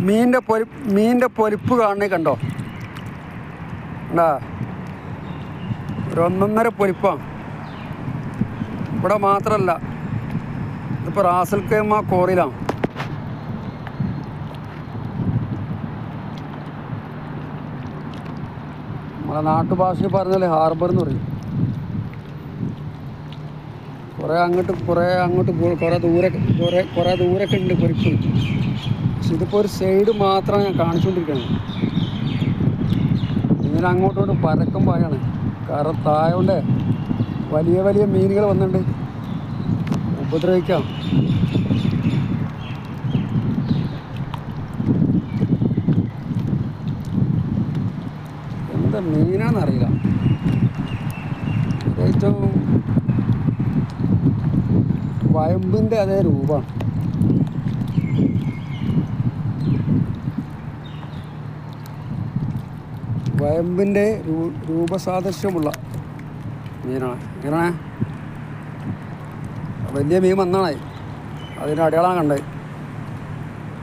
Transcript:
മീനിൻ്റെ പൊലിപ്പ് കാണണേ കണ്ടോ ഉണ്ടാ ഒരു ഒന്നൊന്നര പൊലിപ്പാണ്. ഇവിടെ മാത്രമല്ല, ഇതിപ്പോൾ റാസൽ ഖൈമ കോറിയിലാണ്. നമ്മളെ നാട്ടുഭാഷയിൽ പറഞ്ഞാൽ ഹാർബർ എന്ന് പറയും. കുറേ അങ്ങോട്ട് കുറേ ദൂരമൊക്കെ ഉണ്ട് പൊരിപ്പ്. പക്ഷെ ഇതിപ്പോൾ ഒരു സൈഡ് മാത്രമാണ് ഞാൻ കാണിച്ചുകൊണ്ടിരിക്കുന്നത്. ഇങ്ങനെ അങ്ങോട്ടോട്ട് പരക്കം പായാണ്. കാരണം താഴോണ്ട് വലിയ വലിയ മീനുകൾ വന്നിട്ടുണ്ട്, ഉപദ്രവിക്കാം. എന്താ മീനാന്നറിയില്ല. ഏറ്റവും വയമ്പിൻ്റെ അതേ രൂപമാണ്. വയമ്പിൻ്റെ രൂപസാദൃശ്യമുള്ള മീനാണ്. ഇങ്ങനെ വലിയ മീൻ വന്നാണേ, അതിൻ്റെ അടയാളം കണ്ടത്.